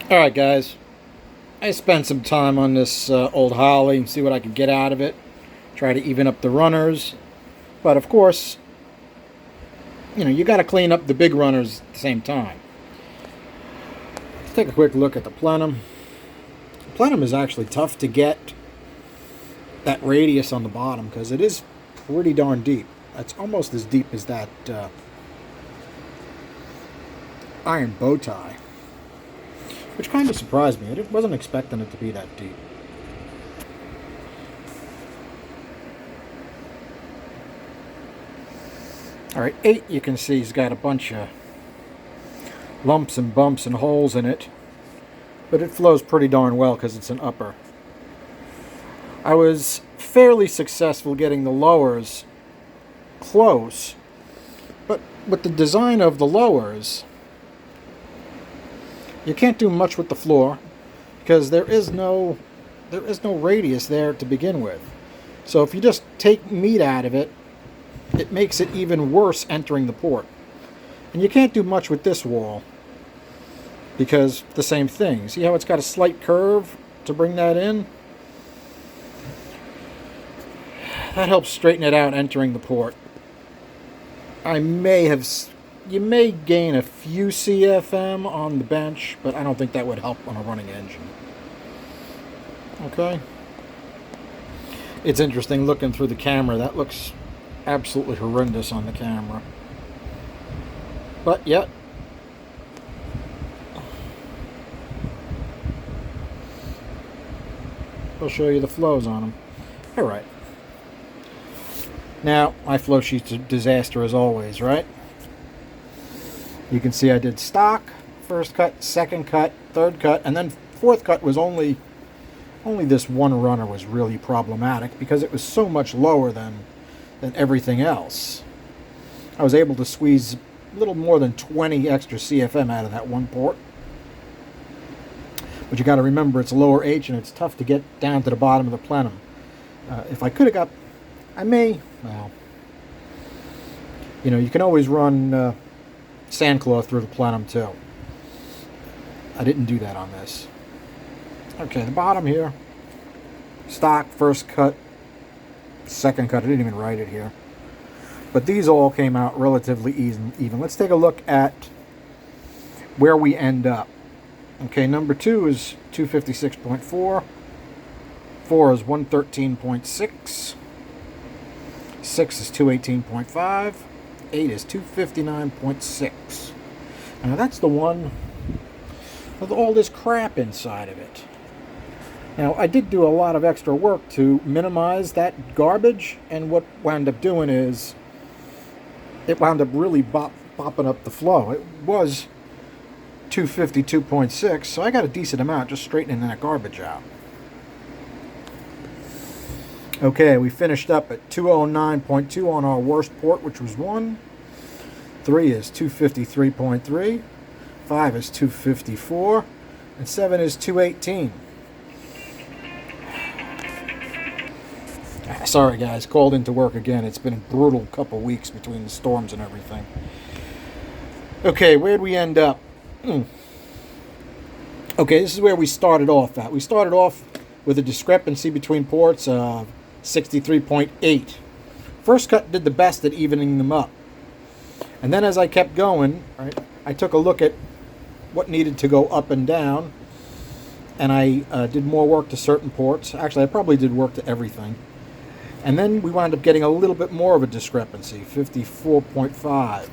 Alright guys, I spent some time on this old Holley and see what I could get out of it. Try to even up the runners. But of course, you got to clean up the big runners at the same time. Let's take a quick look at the plenum. The plenum is actually tough to get that radius on the bottom because it is pretty darn deep. It's almost as deep as that iron bow tie. Which kind of surprised me. I wasn't expecting it to be that deep. Alright, 8 you can see has got a bunch of lumps and bumps and holes in it. But it flows pretty darn well because it's an upper. I was fairly successful getting the lowers close. But with the design of the lowers, you can't do much with the floor because there is no radius there to begin with. So if you just take meat out of it, it makes it even worse entering the port. And you can't do much with this wall because the same thing. See how it's got a slight curve to bring that in? That helps straighten it out entering the port. You may gain a few CFM on the bench, but I don't think that would help on a running engine. Okay? It's interesting looking through the camera. That looks absolutely horrendous on the camera. But, yeah. I'll show you the flows on them. Alright. Now, my flow sheet's a disaster as always, right? You can see I did stock, first cut, second cut, third cut, and then fourth cut was only this one runner was really problematic because it was so much lower than everything else. I was able to squeeze a little more than 20 extra CFM out of that one port. But you got to remember it's lower H and it's tough to get down to the bottom of the plenum. If I could have got, you can always run sandcloth through the plenum too. I didn't do that on this. Okay, the bottom here. Stock, first cut, second cut. I didn't even write it here. But these all came out relatively even. Let's take a look at where we end up. Okay, number 2 is 256.4. 4 is 113.6. 6 is 218.5. 8 is 259.6. Now that's the one with all this crap inside of it. Now I did do a lot of extra work to minimize that garbage, and what wound up doing is it wound up really bopping up the flow. It was 252.6, so I got a decent amount just straightening that garbage out. Okay, we finished up at 209.2 on our worst port, which was 1. 3 is 253.3. 5 is 254. And 7 is 218. Sorry, guys. Called into work again. It's been a brutal couple weeks between the storms and everything. Okay, where'd we end up? Okay, this is where we started off at. We started off with a discrepancy between ports of 63.8. First cut did the best at evening them up. And then as I kept going, right, I took a look at what needed to go up and down. And I did more work to certain ports. Actually, I probably did work to everything. And then we wound up getting a little bit more of a discrepancy, 54.5. Right?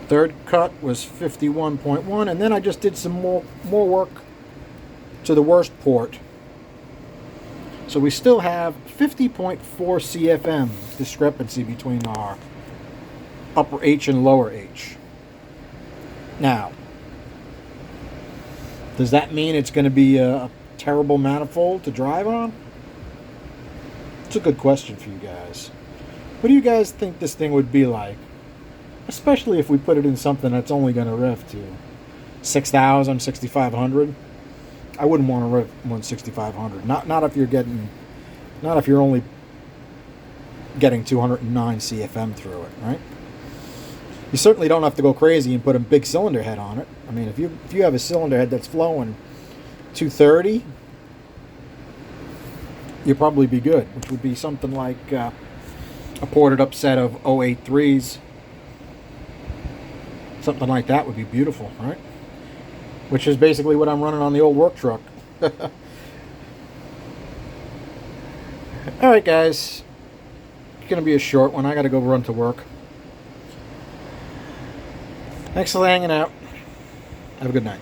Third cut was 51.1. And then I just did some more work to the worst port. So we still have 50.4 CFM discrepancy between our upper H and lower H. Now, does that mean it's going to be a terrible manifold to drive on? It's a good question for you guys. What do you guys think this thing would be like? Especially if we put it in something that's only going to rev to 6,000, 6,500. I wouldn't want to rev more than 6,500. Not if you're only getting 209 CFM through it, right? You certainly don't have to go crazy and put a big cylinder head on it. I mean, if you have a cylinder head that's flowing 230, you'll probably be good, which would be something like a ported up set of 083s. Something like that would be beautiful, right? Which is basically what I'm running on the old work truck. Alright guys, it's going to be a short one. I got to go run to work. Thanks for hanging out. Have a good night.